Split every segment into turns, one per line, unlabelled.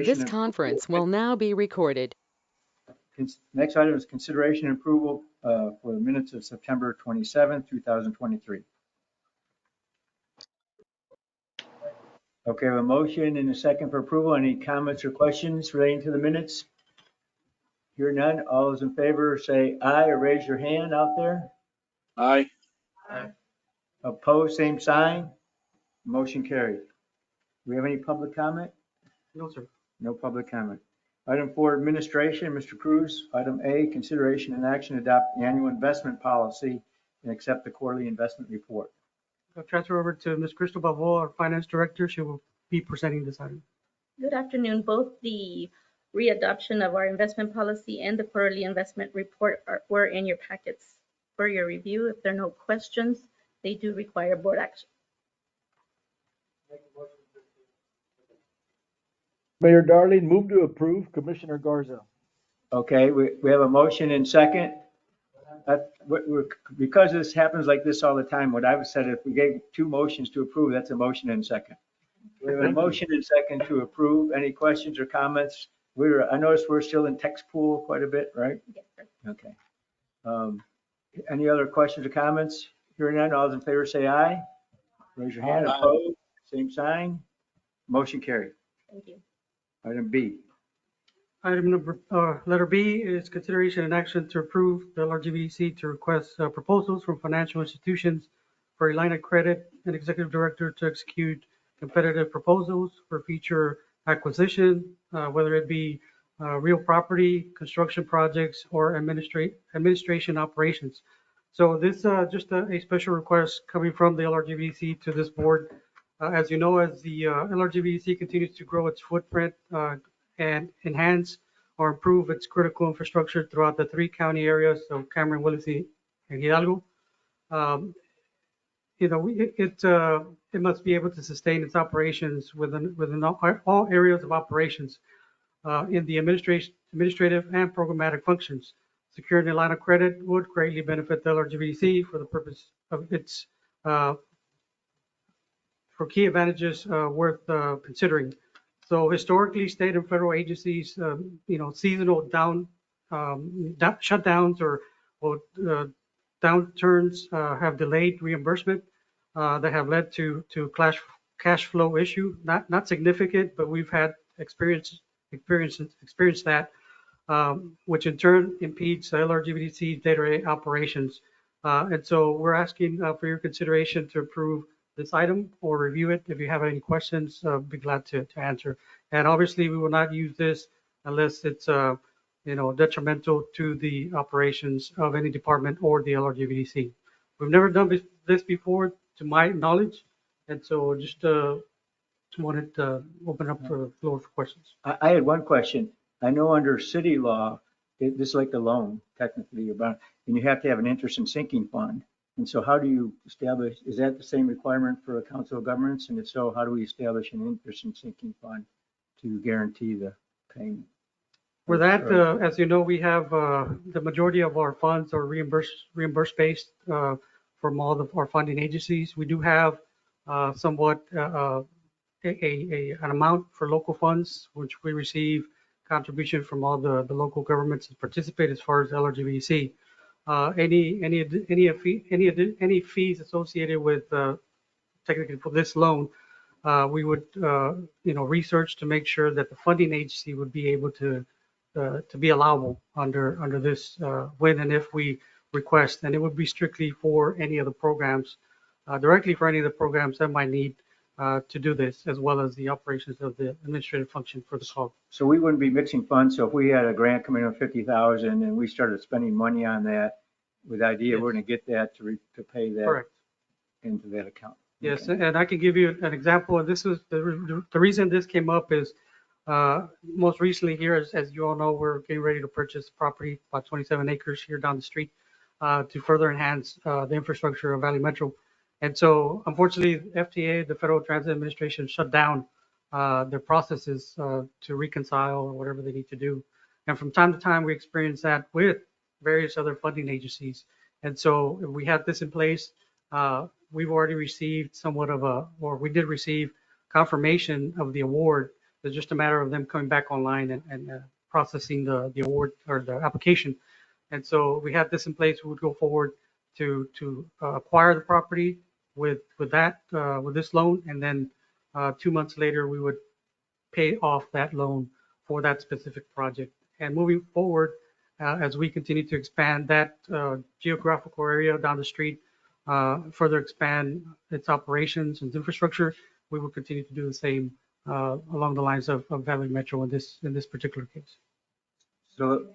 This conference will now be recorded.
Next item is consideration and approval for the minutes of September 27th, 2023. Okay, I have a motion and a second for approval. Any comments or questions relating to the minutes? Hear none. All those in favor say aye or raise your hand out there.
Aye.
Opposed, same sign. Motion carried. Do we have any public comment?
No, sir.
No public comment. Item 4, administration, Mr. Cruz. Item A, consideration and action to adopt the annual investment policy and accept the quarterly investment report.
I'll transfer over to Ms. Crystal Balboa, our finance director. She will be presenting this item.
Good afternoon. Both the readoption of our investment policy and the quarterly investment report were in your packets for your review. If there are no questions, they do require board action.
Mayor Darling, move to approve. Commissioner Garza.
Okay, we have a motion and second. Because this happens like this all the time, what I've said, if we gave 2 motions to approve, that's a motion and second. We have a motion and second to approve. Any questions or comments? I noticed we're still in text pool quite a bit, right?
Yes, sir.
Okay. Any other questions or comments? Hearing none, all those in favor say aye. Raise your hand.
Aye.
Opposed, same sign. Motion carried.
Thank you.
Item B.
Item number, letter B is consideration and action to approve the LRGVDC to request proposals from financial institutions for a line of credit and executive director to execute competitive proposals for future acquisition, whether it be real property, construction projects, or administration operations. So this just a special request coming from the LRGVDC to this board. As you know, as the LRGVDC continues to grow its footprint and enhance or improve its critical infrastructure throughout the 3 county areas of Cameron, Willacy, and Hidalgo, it must be able to sustain its operations within all areas of operations in the administrative and programmatic functions. Securing a line of credit would greatly benefit the LRGVDC for the purpose of its for key advantages worth considering. So historically, state and federal agencies, seasonal shutdowns or downturns have delayed reimbursement that have led to cash flow issue. Not significant, but we've had experienced that, which in turn impedes LRGVDC's day-to-day operations. And so we're asking for your consideration to approve this item or review it. If you have any questions, be glad to answer. And obviously, we will not use this unless it's detrimental to the operations of any department or the LRGVDC. We've never done this before, to my knowledge, and so just wanted to open up the floor for questions.
I had one question. I know under city law, this is like a loan, technically, and you have to have an interest in sinking fund. And so how do you establish, is that the same requirement for a council of governments? And if so, how do we establish an interest in sinking fund to guarantee the payment?
For that, as you know, we have the majority of our funds are reimbursed based from all of our funding agencies. We do have somewhat an amount for local funds, which we receive contribution from all the local governments that participate as far as LRGVDC. Any fees associated with technically for this loan, we would research to make sure that the funding agency would be able to be allowable under this when and if we request, and it would be strictly for any of the programs, directly for any of the programs that might need to do this, as well as the operations of the administrative function for the call.
So we wouldn't be mixing funds. So if we had a grant coming in of 50,000 and we started spending money on that with the idea we're going to get that to pay that
Correct.
into that account.
Yes,
Okay.
and I can give you an example. And this is the reason this came up is most recently here, as you all know, we're getting ready to purchase property, about 27 acres here down the street, to further enhance the infrastructure of Valley Metro. And so, unfortunately, FTA, the Federal Transit Administration, shut down their processes to reconcile or whatever they need to do. And from time to time, we experience that with various other funding agencies. And so we have this in place. We've already received we did receive confirmation of the award It's just a matter of them coming back online and processing the award or the application. And so we had this in place. We would go forward to acquire the property with this loan, and then 2 months later we would pay off that loan for that specific project. And moving forward, as we continue to expand that geographical area down the street, further expand its operations and infrastructure, we will continue to do the same along the lines of Valley Metro in this particular case.
So,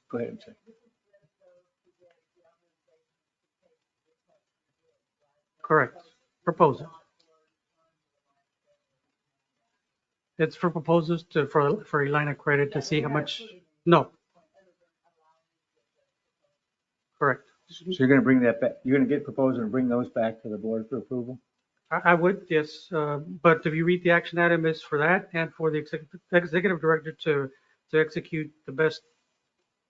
go ahead. I'm sorry.
Correct. Proposal. It's for proposals for a line of credit to see how much. No. Correct.
So you're going to bring that back, you're going to get proposal and bring those back to the board for approval?
I would, yes. But if you read the action item, is for that and for the executive director to execute the best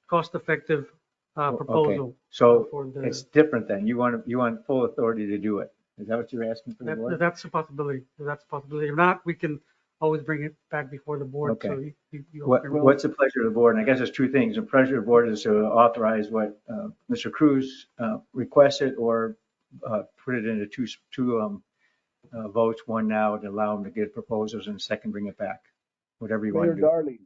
cost-effective
Okay.
proposal.
So
for the-
it's different then. You want full authority to do it. Is that what you're asking for the board?
That's a possibility. That's a possibility. If not, we can always bring it back before the board.
Okay.
So you
What's the pleasure of the board? And I guess there's two things. The pleasure of the board is to authorize what Mr. Cruz requested, or put it into two votes, one now to allow him to get proposals, and second, bring it back. Whatever you want
Mayor
to do.
Darling,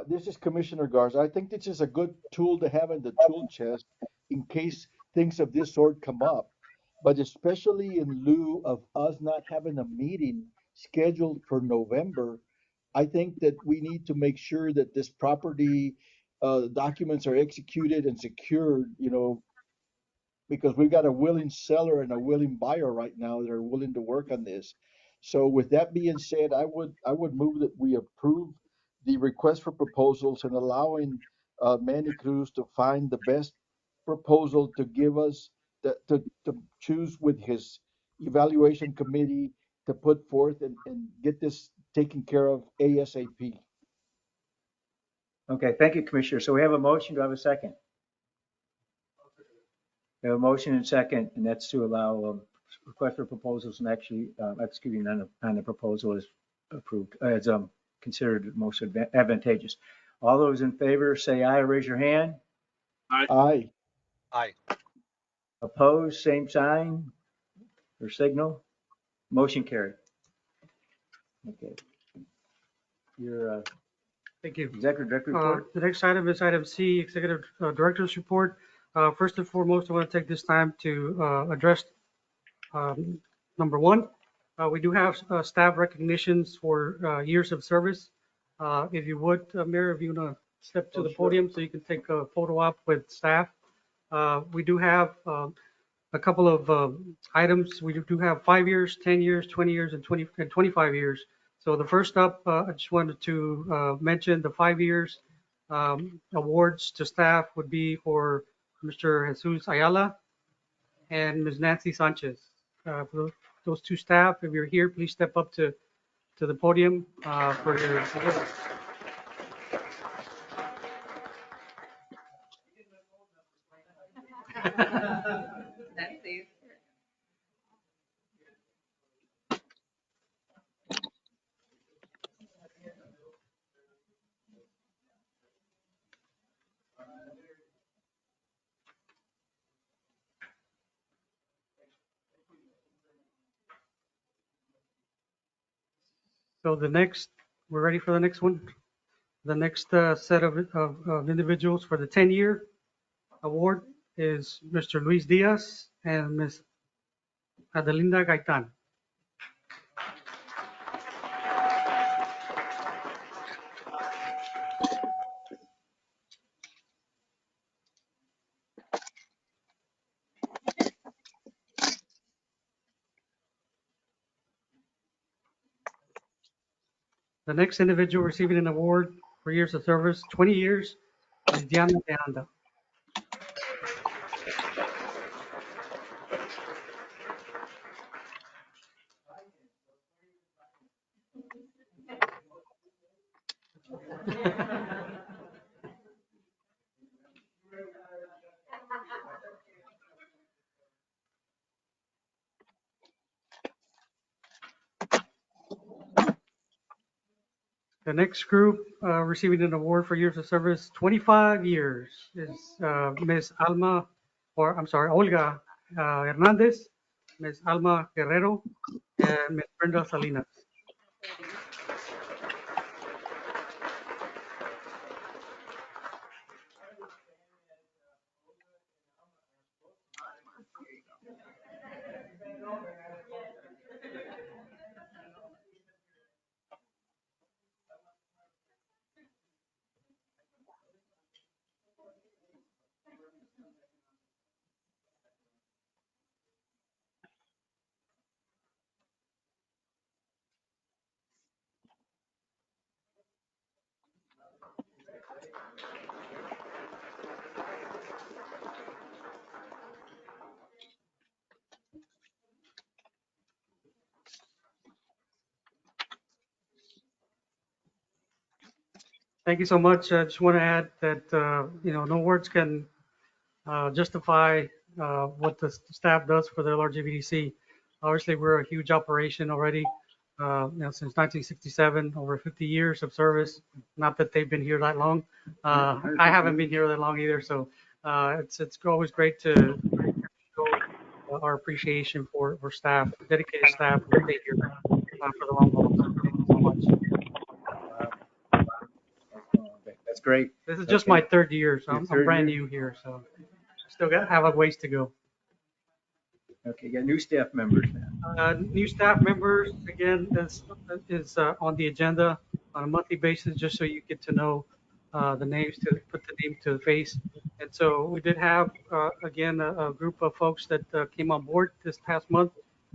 this is Commissioner Garza. I think this is a good tool to have in the tool chest in case things of this sort come up. But especially in lieu of us not having a meeting scheduled for November, I think that we need to make sure that this property documents are executed and secured, because we've got a willing seller and a willing buyer right now that are willing to work on this. So with that being said, I would move that we approve the request for proposals and allowing Manny Cruz to find the best proposal to give us, to choose with his evaluation committee to put forth and get this taken care of ASAP.
Okay, thank you, Commissioner. So we have a motion. Do I have a second? We have a motion and second, and that's to allow request for proposals and actually executing on the proposal is approved, as considered most advantageous. All those in favor say aye, raise your hand.
Aye.
Aye.
Opposed, same sign or signal. Motion carried. Okay. Your
Thank you.
executive director report.
The next item is item C, Executive Director's Report. First and foremost, I want to take this time to address number one. We do have staff recognitions for years of service. If you would, Mayor, if you want to step to the podium so you can take a photo op with staff. We do have a couple of items. We do have 5 years, 10 years, 20 years, and 25 years. So the first up, I just wanted to mention the 5 years awards to staff would be for Mr. Jesus Ayala and Ms. Nancy Sanchez. For those two staff, if you're here, please step up to the podium for your awards. So we're ready for the next one. The next set of individuals for the 10-year award is Mr. Luis Diaz and Ms. Adelinda Gaitan. The next individual receiving an award for years of service, 20 years, is Diana de Anda. The next group receiving an award for years of service, 25 years, is Ms. Alma, or I'm sorry, Olga Hernandez, Ms. Alma Guerrero, and Ms. Brenda Salinas. Thank you so much. I just want to add that, no words can justify what the staff does for the LRGVDC. Obviously, we're a huge operation already, since 1967, over 50 years of service. Not that they've been here that long. I haven't been here that long either. So it's always great to show our appreciation for staff, dedicated staff who stay here for the long haul. So thank you so much.
That's great.
This is just
Okay.
my third year, so I'm
Third
brand
year?
new here. So still have a ways to go.
Okay, got new staff members now.
New staff members, again, is on the agenda on a monthly basis, just so you get to know the names, to put the name to the face. And so we did have, again, a group of folks that came on board this past month.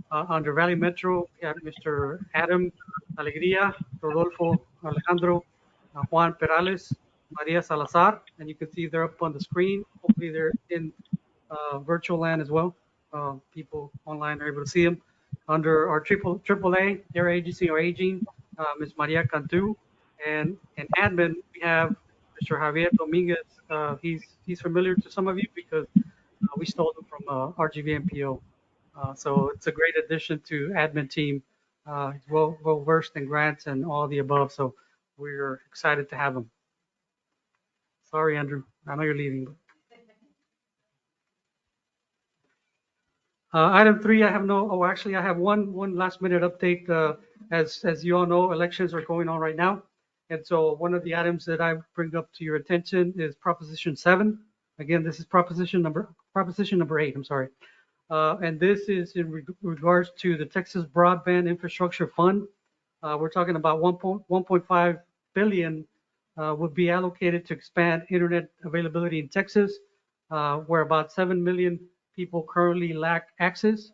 Under Valley Metro, we had Mr. Adam Alegría, Rodolfo Alejandro, Juan Perales, Maria Salazar, and you can see they're up on the screen. Hopefully they're in virtual land as well. People online are able to see them. Under our AAA, Air Agency or Aging, Ms. Maria Cantu, and admin, we have Mr. Javier Dominguez. He's familiar to some of you because we stole him from RGVMPO. So it's a great addition to admin team. He's well versed in grants and all the above. So we're excited to have him. Sorry, Andrew. I know you're leaving. Item 3, I have one last minute update. As you all know, elections are going on right now. And so one of the items that I bring up to your attention is Proposition 7. Again, this is Proposition number 8, I'm sorry. And this is in regards to the Texas Broadband Infrastructure Fund. We're talking about 1.5 billion would be allocated to expand internet availability in Texas, where about 7 million people currently lack access.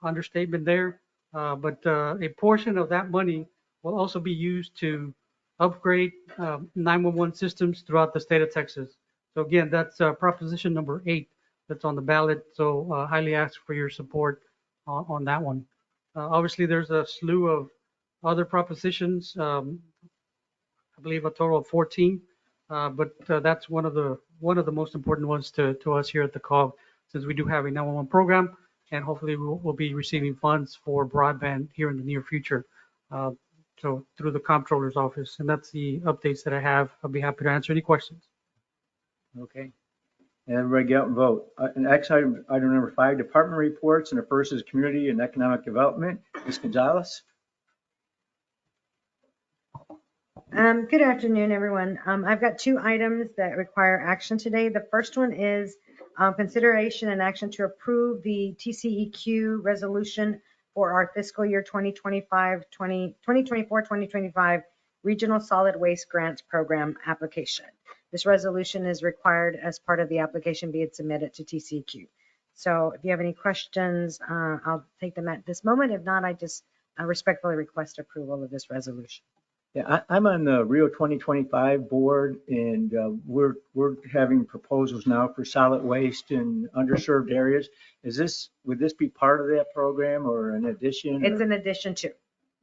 Understatement there. But a portion of that money will also be used to upgrade 911 systems throughout the state of Texas. So again, that's Proposition number 8 that's on the ballot. So highly ask for your support on that one. Obviously, there's a slew of other propositions. I believe a total of 14. But that's one of the most important ones to us here at the COG, since we do have a 911 program, and hopefully we'll be receiving funds for broadband here in the near future. So through the comptroller's office, and that's the updates that I have. I'll be happy to answer any questions.
Okay. And everybody get out and vote. Next item number 5, department reports, and the first is community and economic development. Ms. Gonzalez?
Good afternoon, everyone. I've got 2 items that require action today. The first one is consideration and action to approve the TCEQ resolution for our fiscal year 2024-2025 Regional Solid Waste Grants Program application. This resolution is required as part of the application being submitted to TCEQ. So if you have any questions, I'll take them at this moment. If not, I just respectfully request approval of this resolution.
Yeah, I'm on the Rio 2025 board, and we're having proposals now for solid waste in underserved areas. Would this be part of that program or an addition?
It's an addition to.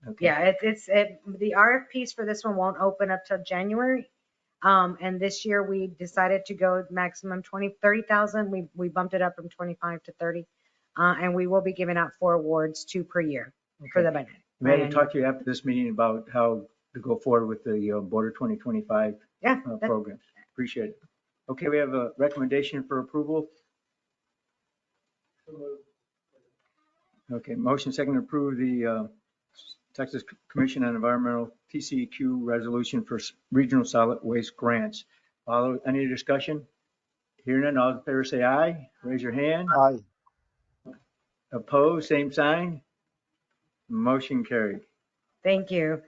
Okay.
Yeah, the RFPs for this one won't open up till January. And this year we decided to go maximum 30,000. We bumped it up from 25 to 30. And we will be giving out 4 awards, 2 per year for the budget.
We had to talk to you after this meeting about how to go forward with the Border 2025
Yeah,
programs. Appreciate it. Okay, we have a recommendation for approval. Okay, motion second to approve the Texas Commission on Environmental TCEQ resolution for regional solid waste grants. Any discussion? Hearing none, all in favor say aye. Raise your hand.
Aye.
Opposed, same sign. Motion carried.
thank you.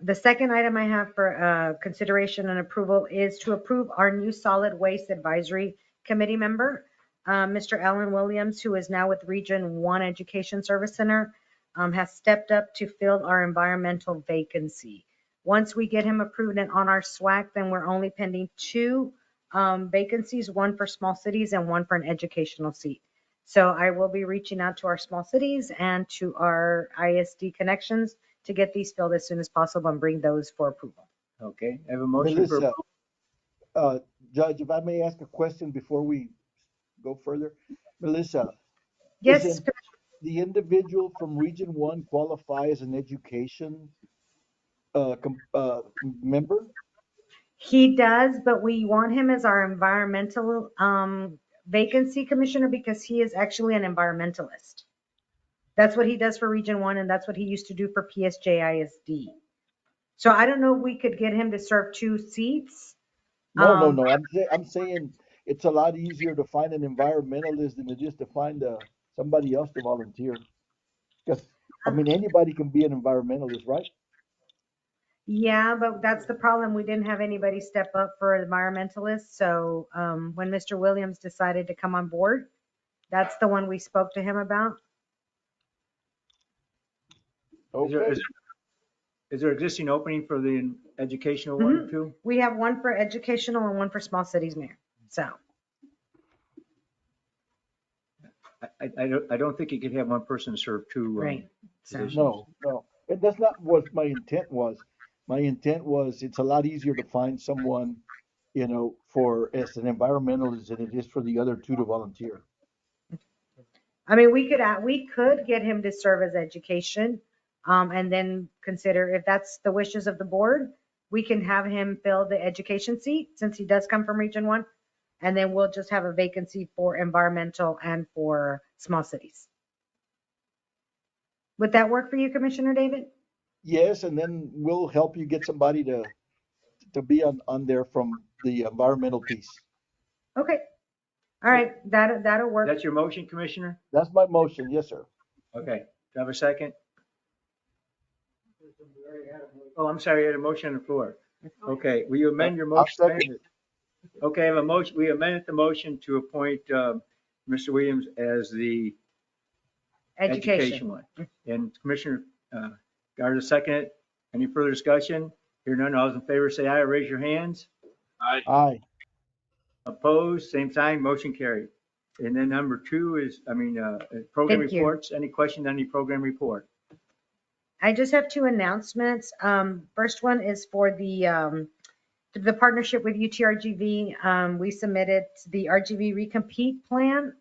The second item I have for consideration and approval is to approve our new solid waste advisory committee member, Mr. Alan Williams, who is now with Region 1 Education Service Center, has stepped up to fill our environmental vacancy. Once we get him approved and on our SWAC, then we're only pending 2 vacancies, one for small cities and one for an educational seat. So I will be reaching out to our small cities and to our ISD connections to get these filled as soon as possible and bring those for approval.
Okay, I have a motion for
Melissa,
approval.
Judge, if I may ask a question before we go further. Melissa,
Yes,
isn't the individual from Region 1 qualify as an education member?
he does, but we want him as our environmental vacancy commissioner because he is actually an environmentalist. That's what he does for Region 1 and that's what he used to do for PSJISD. So I don't know if we could get him to serve 2 seats.
No. I'm saying it's a lot easier to find an environmentalist than it is to find somebody else to volunteer. Because, I mean, anybody can be an environmentalist, right?
Yeah, but that's the problem. We didn't have anybody step up for environmentalists. So when Mr. Williams decided to come on board, that's the one we spoke to him about.
Okay.
Is there existing opening for the educational one too?
We have one for educational and one for small cities, Mayor. So
I don't think you could have one person serve 2
right. So
positions.
No. And that's not what my intent was. My intent was it's a lot easier to find someone, for as an environmentalist than it is for the other 2 to volunteer.
I mean, we could get him to serve as education, and then consider if that's the wishes of the board, we can have him fill the education seat since he does come from Region 1, and then we'll just have a vacancy for environmental and for small cities. Would that work for you, Commissioner David?
Yes, and then we'll help you get somebody to be on there from the environmental piece.
Okay. All right. That'll work.
That's your motion, Commissioner?
That's my motion. Yes, sir.
Okay. Do I have a second? Oh, I'm sorry, I had a motion on the floor. Okay, will you amend your
I'll
motion?
second it.
Okay, I have a motion, we amended the motion to appoint Mr. Williams as the education one. And Commissioner Garza seconded. Any further discussion? Hear none, all those in favor say aye, raise your hands.
Aye.
Opposed, same sign, motion carried. And then number 2 is, program
Thank you.
reports. Any question on any program report?
I just have 2 announcements. First one is for the partnership with UTRGV. We submitted the RGV Recompete plan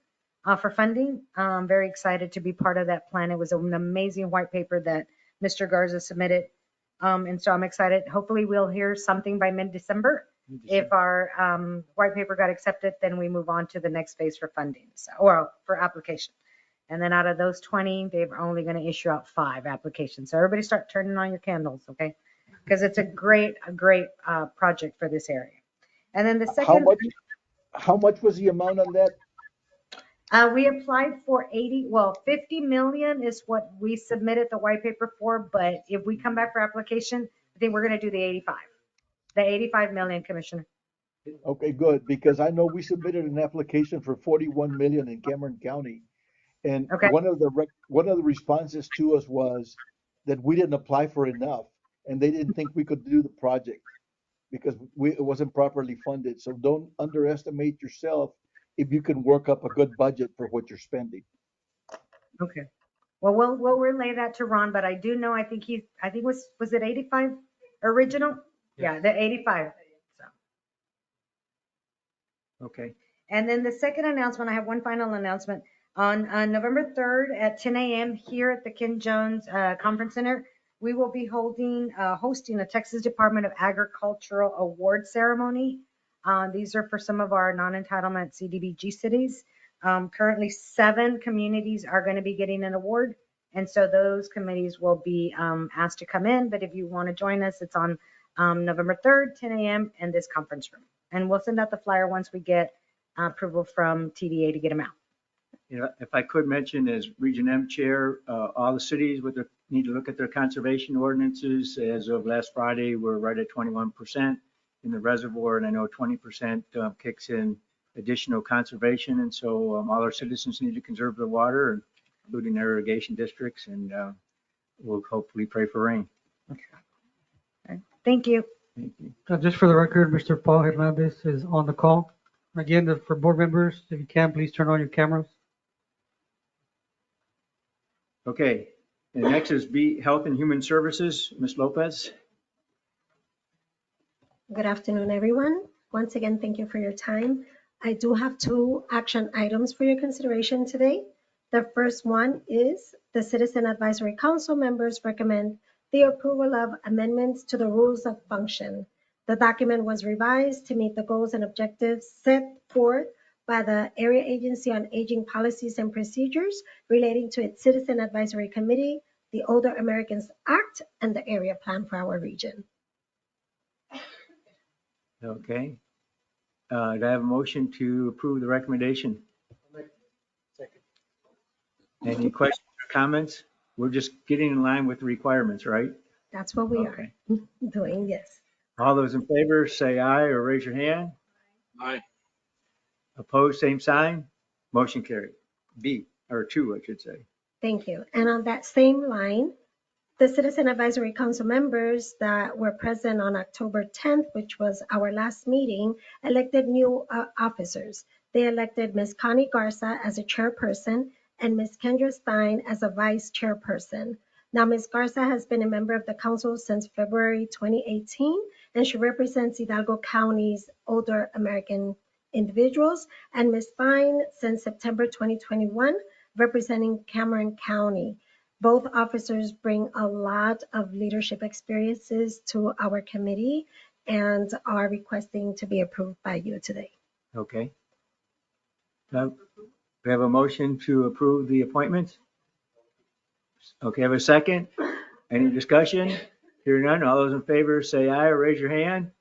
for funding. I'm very excited to be part of that plan. It was an amazing white paper that Mr. Garza submitted. And so I'm excited. Hopefully we'll hear something by mid-December. If our white paper got accepted, then we move on to the next phase for funding, or for application. And then out of those 20, they're only going to issue out 5 applications. So everybody start turning on your candles, okay? Because it's a great project for this area. And then the second,
How much was the amount on that?
we applied for 50 million is what we submitted the white paper for. But if we come back for application, I think we're going to do the 85 million, Commissioner.
Okay, good, because I know we submitted an application for 41 million in Cameron County. And
Okay.
one of the responses to us was that we didn't apply for enough and they didn't think we could do the project because it wasn't properly funded. So don't underestimate yourself if you can work up a good budget for what you're spending.
Okay. Well, we'll relay that to Ron, but I do know, I think was it 85 original? Yeah, the 85. So.
Okay.
And then the second announcement, I have one final announcement. On November 3rd at 10 a.m. here at the Ken Jones Conference Center, We will be hosting a Texas Department of Agricultural award ceremony. These are for some of our non-entitlement CDBG cities. Currently 7 communities are going to be getting an award. And so those committees will be asked to come in. But if you want to join us, it's on November 3rd, 10 a.m. in this conference room. And we'll send out the flyer once we get approval from TDA to get them out.
You know, if I could mention as Region M Chair, all the cities need to look at their conservation ordinances. As of last Friday, we're right at 21% in the reservoir, and I know 20% kicks in additional conservation. And so all our citizens need to conserve their water, including their irrigation districts, and we'll hopefully pray for rain.
Thank you.
Thank you.
Just for the record, Mr. Paul Hernandez is on the call. Again, for board members, if you can, please turn on your cameras.
Okay, and next is Health and Human Services, Ms. Lopez.
Good afternoon, everyone. Once again, thank you for your time. I do have 2 action items for your consideration today. The first one is the Citizen Advisory Council members recommend the approval of amendments to the rules of function. The document was revised to meet the goals and objectives set forth by the Area Agency on Aging Policies and Procedures relating to its Citizen Advisory Committee, the Older Americans Act, and the area plan for our region.
Okay. Do I have a motion to approve the recommendation? Any questions or comments? We're just getting in line with the requirements, right?
That's what we
Okay.
are doing, yes.
All those in favor, say aye or raise your hand.
Aye.
Opposed, same sign. Motion carried. B, or 2, I should say.
Thank you. And on that same line, the Citizen Advisory Council members that were present on October 10th, which was our last meeting, elected new officers. They elected Ms. Connie Garza as a chairperson and Ms. Kendra Stein as a vice chairperson. Now, Ms. Garza has been a member of the council since February 2018, and she represents Hidalgo County's older American individuals, and Ms. Stein since September 2021, representing Cameron County. Both officers bring a lot of leadership experiences to our committee and are requesting to be approved by you today.
Okay. We have a motion to approve the appointments. Okay, have a second? Any discussion? Hearing none, all those in favor say aye or raise your hand.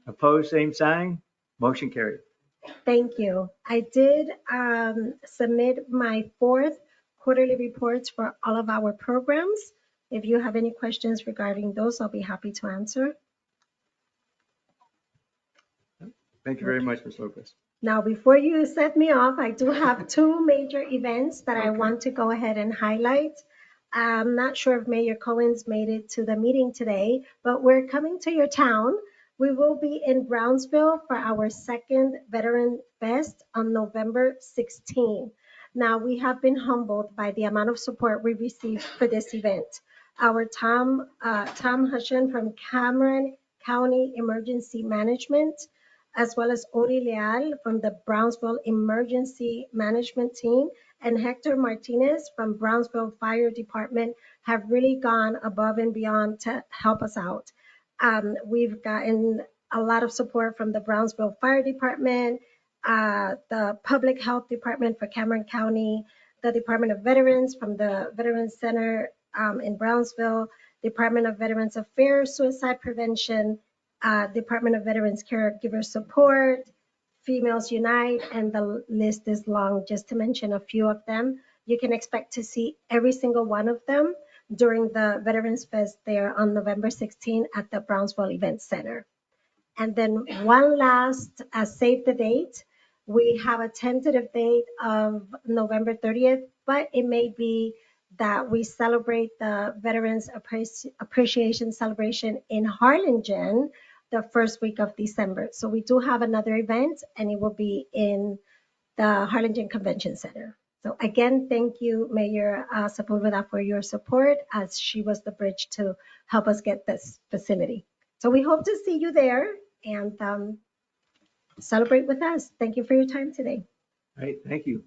Opposed, same sign. Motion carried.
Thank you. I did submit my 4th quarterly reports for all of our programs. If you have any questions regarding those, I'll be happy to answer.
Thank you very much, Ms. Lopez.
Now, before you set me off, I do have 2 major events that I
Okay.
want to go ahead and highlight. I'm not sure if Mayor Cohen's made it to the meeting today, but we're coming to your town. We will be in Brownsville for our 2nd Veteran Fest on November 16. Now, we have been humbled by the amount of support we received for this event. Our Tom Hushen from Cameron County Emergency Management, as well as Ori Leal from the Brownsville Emergency Management Team, and Hector Martinez from Brownsville Fire Department have really gone above and beyond to help us out. We've gotten a lot of support from the Brownsville Fire Department, the Public Health Department for Cameron County, the Department of Veterans from the Veterans Center in Brownsville, Department of Veterans Affairs, Suicide Prevention, Department of Veterans Caregiver Support, Females Unite, and the list is long, just to mention a few of them. You can expect to see every single one of them during the Veterans Fest there on November 16 at the Brownsville Event Center. And then one last, save the date. We have a tentative date of November 30th, but it may be that we celebrate the Veterans Appreciation Celebration in Harlingen the first week of December. So we do have another event, and it will be in the Harlingen Convention Center. So again, thank you, Mayor Sepulveda, for your support, as she was the bridge to help us get this facility. So we hope to see you there and celebrate with us. Thank you for your time today.
All right, thank you.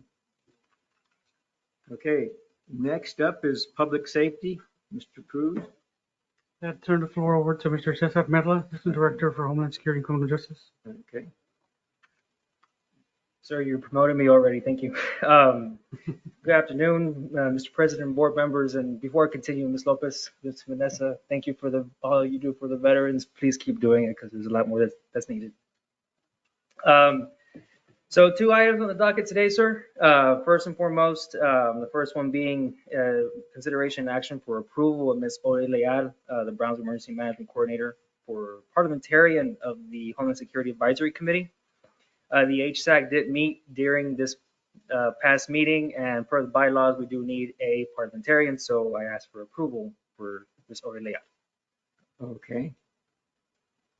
Okay, next up is Public Safety, Mr. Cruz?
I turn the floor over to Mr. Cesar Medla, Assistant Director for Homeland Security and Criminal Justice.
Okay.
Sir, you promoted me already. Thank you. Good afternoon, Mr. President, board members, and before I continue, Ms. Lopez, Ms. Vanessa, thank you for all you do for the veterans. Please keep doing it because there's a lot more that's needed. So 2 items on the docket today, sir. First and foremost, the first one being consideration and action for approval of Ms. Ole Leal, the Brownsville Emergency Management Coordinator for parliamentarian of the Homeland Security Advisory Committee. The HSAC did meet during this past meeting, and per the bylaws, we do need a parliamentarian, so I asked for approval for Ms. Ole Leal.
Okay.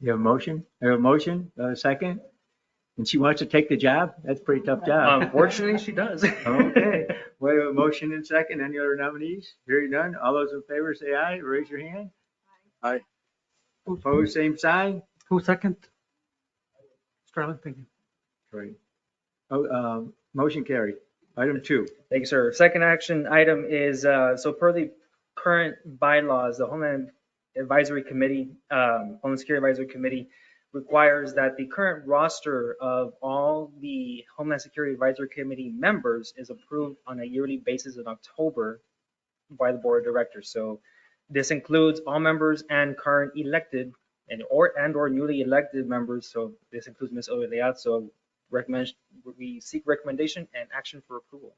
You have a motion? I have a motion, a second? And she wants to take the job? That's a pretty tough job.
Unfortunately, she does.
Okay. We have a motion and second. Any other nominees? Hearing none. All those in favor say aye. Raise your hand.
Aye.
Opposed, same sign.
Who second? Sterling, thank you.
Sorry. Motion carried. Item 2.
Thank you, sir. Second action item is, so per the current bylaws, the Homeland Advisory Committee, Homeland Security Advisory Committee requires that the current roster of all the Homeland Security Advisory Committee members is approved on a yearly basis in October by the Board of Directors. So this includes all members and current elected and/or newly elected members. So this includes Ms. Ole Leal. So we seek recommendation and action for approval.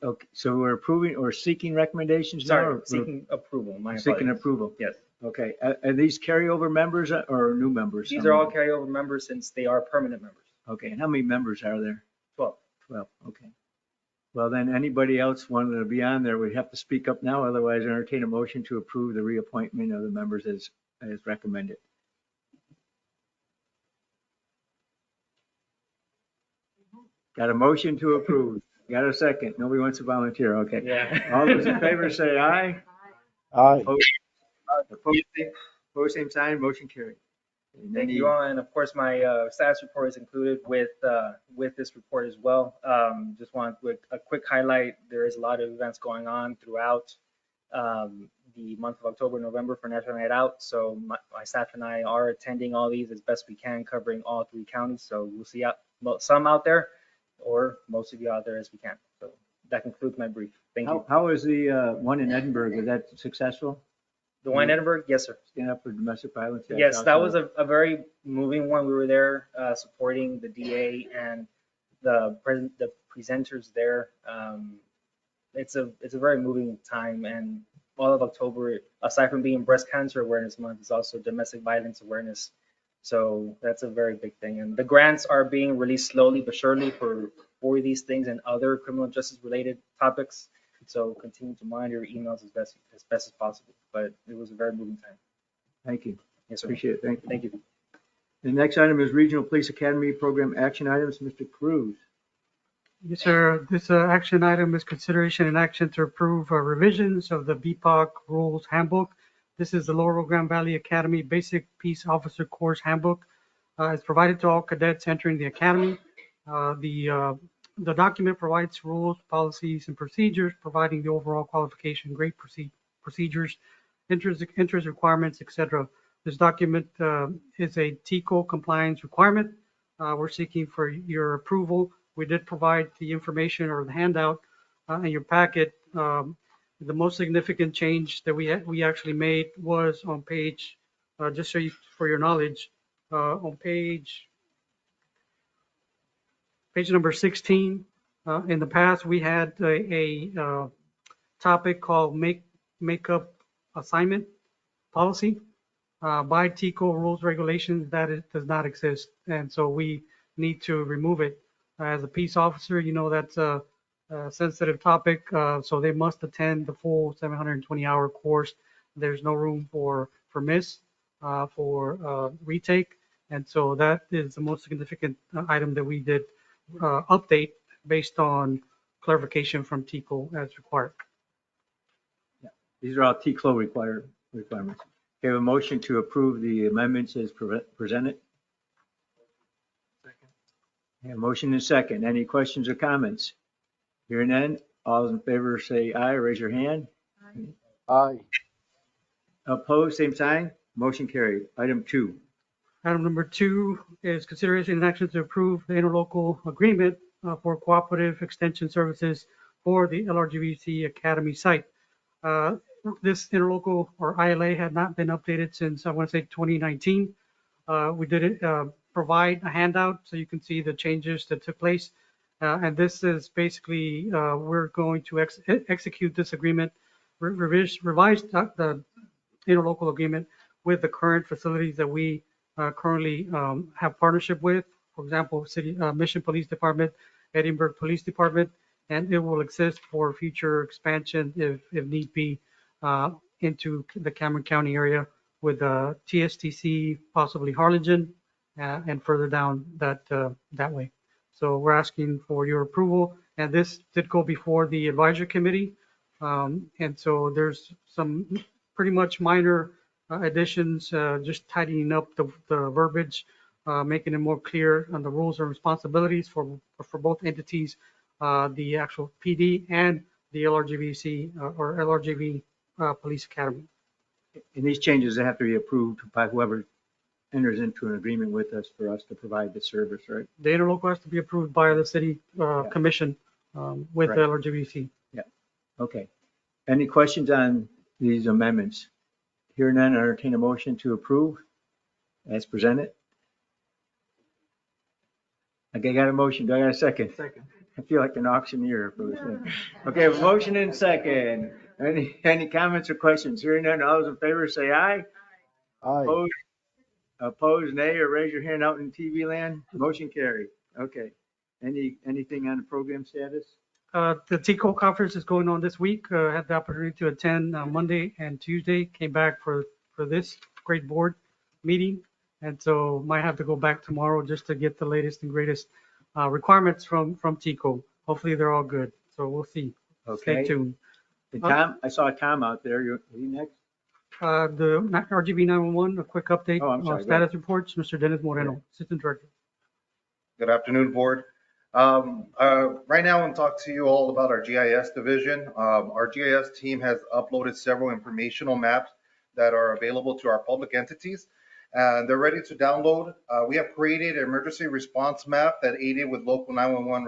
Okay, so we're approving or seeking recommendations now?
Sorry,
or
seeking approval. My
Seeking
apologies.
approval.
Yes.
Okay. Are these carryover members or new members?
These are all carryover members since they are permanent members.
Okay. And how many members are there?
12.
12. Okay. Well, then anybody else wanting to be on there, we have to speak up now. Otherwise, entertain a motion to approve the reappointment of the members as recommended. Got a motion to approve. Got a second. Nobody wants to volunteer. Okay.
Yeah.
All those in favor say aye.
Aye.
Opposed, same sign. Motion carried. And
Thank
then
you all. And of course, my status report is included with this report as well. Just want a quick highlight. There is a lot of events going on throughout the month of October, November for National Night Out. So my staff and I are attending all these as best we can, covering all 3 counties. So we'll see some out there, or most of you out there as we can. So that concludes my brief. Thank you.
How was the one in Edinburgh? Was that successful?
The one in Edinburgh? Yes, sir.
Stand up for domestic violence?
Yes, that was a very moving one. We were there supporting the DA and the presenters there. It's a very moving time, and all of October, aside from being Breast Cancer Awareness Month, is also Domestic Violence Awareness. So that's a very big thing. And the grants are being released slowly but surely for these things and other criminal justice related topics. So continue to monitor your emails as best as possible. But it was a very moving time.
Thank you.
Yes, sir.
Appreciate it. Thank you.
Thank you.
The next item is Regional Police Academy Program Action Items. Mr. Cruz.
Yes, sir. This action item is consideration and action to approve revisions of the BPOC Rules Handbook. This is the Laurel Grand Valley Academy Basic Peace Officer Course Handbook. It's provided to all cadets entering the academy. The document provides rules, policies, and procedures, providing the overall qualification, grade procedures, entrance requirements, etc. This document is a TICO compliance requirement. We're seeking for your approval. We did provide the information or the handout in your packet. The most significant change that we actually made was on page, just so for your knowledge, on page number 16. In the past, we had a topic called makeup assignment policy. By TICO rules regulations, that does not exist, and so we need to remove it. As a peace officer, you know that's a sensitive topic, so they must attend the full 720-hour course. There's no room for miss, for retake, and so that is the most significant item that we did update based on clarification from TICO as required.
Yeah. These are all TICO requirements. We have a motion to approve the amendments as presented. A motion and second. Any questions or comments? Hearing none, all those in favor say aye, raise your hand.
Aye.
Opposed, same sign. Motion carried. Item 2.
Item number 2 is consideration and action to approve the interlocal agreement for cooperative extension services for the LRGVDC Academy site. This interlocal or ILA had not been updated since, I want to say, 2019. We did provide a handout so you can see the changes that took place. And this is basically, we're going to execute this agreement, revise the interlocal agreement with the current facilities that we currently have partnership with. For example, City Mission Police Department, Edinburgh Police Department, and it will exist for future expansion if need be into the Cameron County area with TSTC, possibly Harlingen, and further down that way. So we're asking for your approval, and this did go before the advisory committee. And so there's some pretty much minor additions, just tidying up the verbiage, making it more clear on the rules and responsibilities for both entities, the actual PD and the LRGVC or LRGV Police Academy.
And these changes have to be approved by whoever enters into an agreement with us for us to provide the service, right?
The interlocal has to be approved by the city commission with
Right.
the LRGVC.
Okay. Any questions on these amendments? Hearing none, I entertain a motion to approve as presented. Okay, got a motion. Do I got a second?
Second.
I feel like an auctioneer for this thing. Okay, a motion and second. Any comments or questions? Hearing none, all those in favor say aye.
Aye.
Opposed, nay, or raise your hand out in TV land. Motion carried. Okay. Anything on the program status?
The TCO conference is going on this week. Had the opportunity to attend Monday and Tuesday. Came back for this great board meeting, and so might have to go back tomorrow just to get the latest and greatest requirements from TCO. Hopefully they're all good. So we'll see. Stay
Okay.
tuned.
And Tom, I saw Tom out there. Are you next?
The RGB 911, a quick update
Oh, I'm sorry.
on status reports. Mr. Dennis Moreno, Assistant Director.
Good afternoon, Board. Right now, I want to talk to you all about our GIS division. Our GIS team has uploaded several informational maps that are available to our public entities, and they're ready to download. We have created an emergency response map that aided with local 911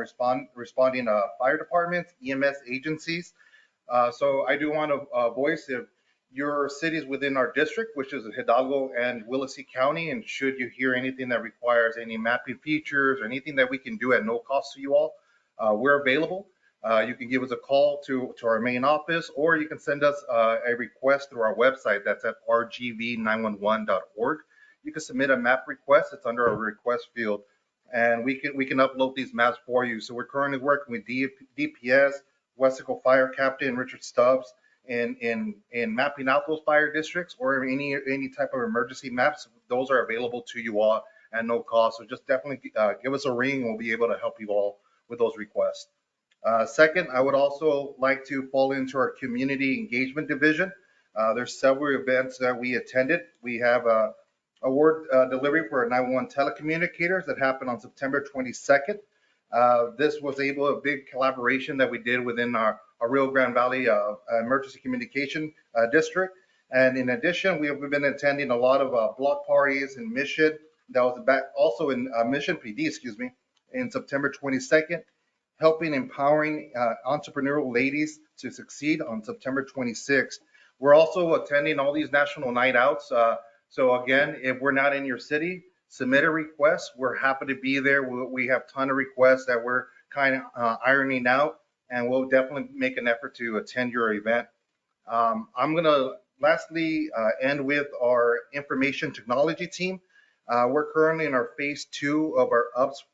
responding fire departments, EMS agencies. So I do want to voice if your cities within our district, which is Hidalgo and Willacy County, and should you hear anything that requires any mapping features or anything that we can do at no cost to you all, we're available. You can give us a call to our main office, or you can send us a request through our website. That's at rgv911.org. You can submit a map request. It's under our request field, and we can upload these maps for you. So we're currently working with DPS, Westaco Fire Captain Richard Stubbs, in mapping out those fire districts or any type of emergency maps. Those are available to you all at no cost. So just definitely give us a ring. We'll be able to help you all with those requests. Second, I would also like to fall into our community engagement division. There's several events that we attended. We have a award delivery for our 911 telecommunicators that happened on September 22nd. This was a big collaboration that we did within our Rio Grande Valley Emergency Communication District. And in addition, we've been attending a lot of block parties in Mission. That was back also in Mission PD, in September 22nd, helping empowering entrepreneurial ladies to succeed on September 26th. We're also attending all these national night outs. So again, if we're not in your city, submit a request. We're happy to be there. We have a ton of requests that we're kind of ironing out, and we'll definitely make an effort to attend your event. I'm going to lastly end with our information technology team. We're currently in our phase 2 of our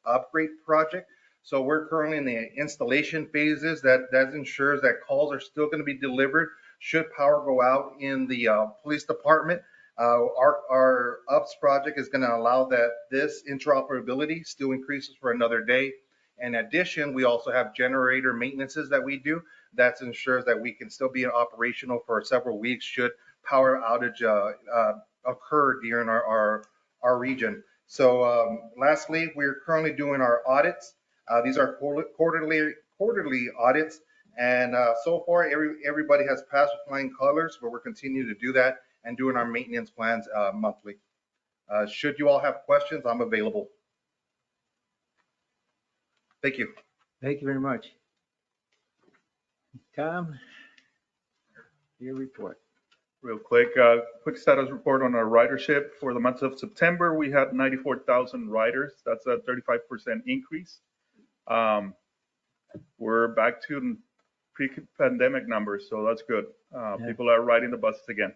upgrade project. So we're currently in the installation phases. That ensures that calls are still going to be delivered should power go out in the police department. Our UPS project is going to allow that this interoperability still increases for another day. In addition, we also have generator maintenances that we do that ensures that we can still be operational for several weeks should power outage occur during our region. So lastly, we're currently doing our audits. These are quarterly audits, And so far, everybody has passed with flying colors, but we're continuing to do that and doing our maintenance plans monthly. Should you all have questions, I'm available. Thank you.
Thank you very much. Tom, your report.
Real quick, quick status report on our ridership. For the month of September, we had 94,000 riders. That's a 35% increase. We're back to pre-pandemic numbers, so that's good. People are riding the buses again.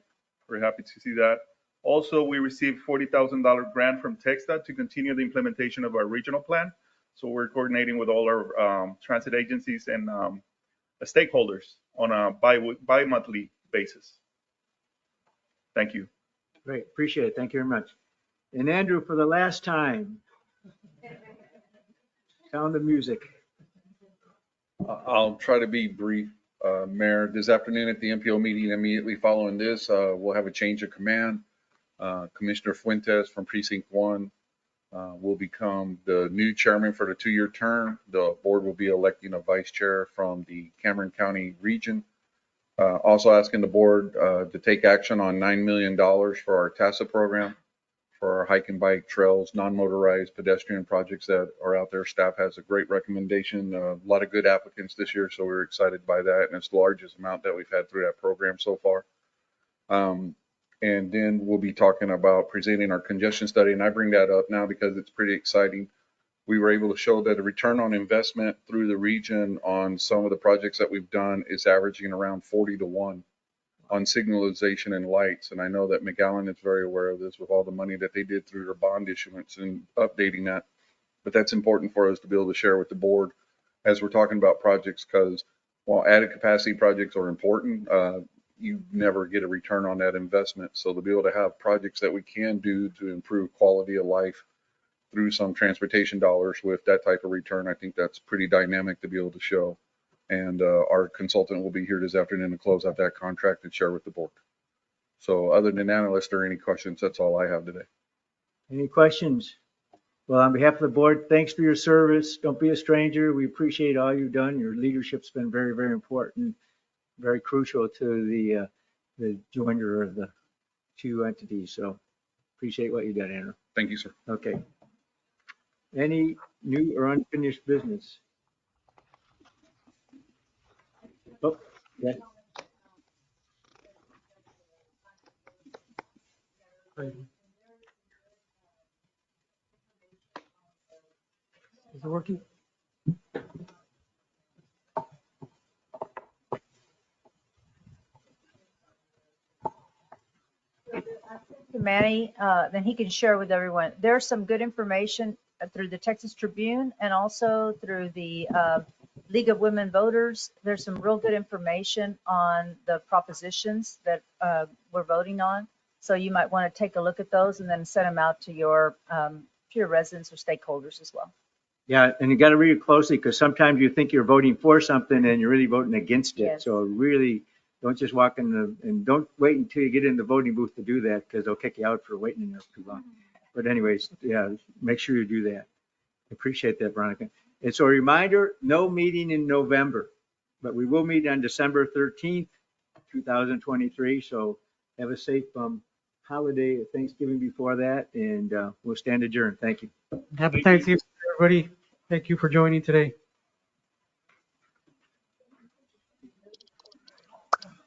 We're happy to see that. Also, we received $40,000 grant from TxDOT to continue the implementation of our regional plan. So we're coordinating with all our transit agencies and stakeholders on a bi-monthly basis. Thank you.
Great, appreciate it. Thank you very much. And Andrew, for the last time, sound the music.
I'll try to be brief, Mayor. This afternoon at the MPO meeting, immediately following this, we'll have a change of command. Commissioner Fuentes from Precinct 1 will become the new chairman for the 2-year term. The board will be electing a vice chair from the Cameron County region. Also asking the board to take action on $9 million for our TASA program, for our hike and bike trails, non-motorized pedestrian projects that are out there. Staff has a great recommendation, a lot of good applicants this year, so we're excited by that. And it's the largest amount that we've had through that program so far. And then we'll be talking about presenting our congestion study. And I bring that up now because it's pretty exciting. We were able to show that a return on investment through the region on some of the projects that we've done is averaging around 40-1 on signalization and lights. And I know that McAllen is very aware of this with all the money that they did through their bond issuance and updating that. But that's important for us to be able to share with the board as we're talking about projects, because while added capacity projects are important, you never get a return on that investment. So to be able to have projects that we can do to improve quality of life through some transportation dollars with that type of return, I think that's pretty dynamic to be able to show. And our consultant will be here this afternoon to close out that contract and share with the board. So other than that, unless there are any questions, that's all I have today.
Any questions? Well, on behalf of the board, thanks for your service. Don't be a stranger. We appreciate all you've done. Your leadership's been very, very important, very crucial to the joinder of the two entities. So appreciate what you did, Andrew.
Thank you, sir.
Okay. Any new or unfinished business? Oh, yeah.
Is it working?
Manny, then he can share with everyone. There's some good information through the Texas Tribune and also through the League of Women Voters. There's some real good information on the propositions that we're voting on. So you might want to take a look at those and then send them out to your residents or stakeholders as well.
Yeah, and you got to read it closely because sometimes you think you're voting for something and you're really voting against it.
Yes.
So really don't just walk in and don't wait until you get in the voting booth to do that because they'll kick you out for waiting in there too long. But anyways, yeah, make sure you do that. Appreciate that, Veronica. And so a reminder, no meeting in November, but we will meet on December 13th, 2023. So have a safe holiday, Thanksgiving before that, and we'll stand adjourned. Thank you.
Happy Thanksgiving, everybody. Thank you for joining today.